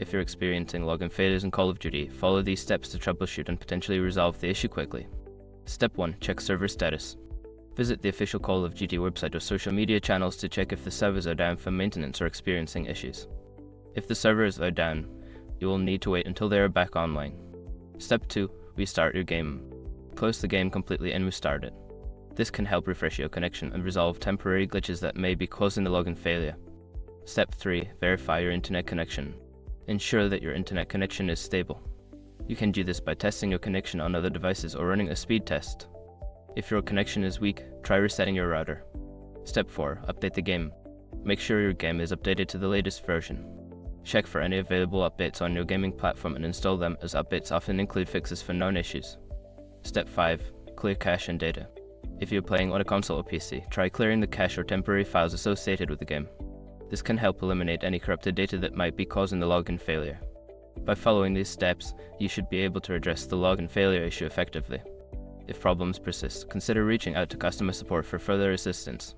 If you're experiencing login failures in Call of Duty, follow these steps to troubleshoot and potentially resolve the issue quickly. Step 1. Check server status. Visit the official Call of Duty website or social media channels to check if the servers are down for maintenance or experiencing issues. If the servers are down, you will need to wait until they are back online. Step 2. Restart your game. Close the game completely and restart it. This can help refresh your connection and resolve temporary glitches that may be causing the login failure. Step 3. Verify your internet connection. Ensure that your internet connection is stable. You can do this by testing your connection on other devices or running a speed test. If your connection is weak, try resetting your router. Step 4. Update the game. Make sure your game is updated to the latest version. Check for any available updates on your gaming platform and install them, as updates often include fixes for known issues. Step 5. Clear cache and data. If you're playing on a console or PC, try clearing the cache or temporary files associated with the game. This can help eliminate any corrupted data that might be causing the login failure. By following these steps, you should be able to address the login failure issue effectively. If problems persist, consider reaching out to customer support for further assistance.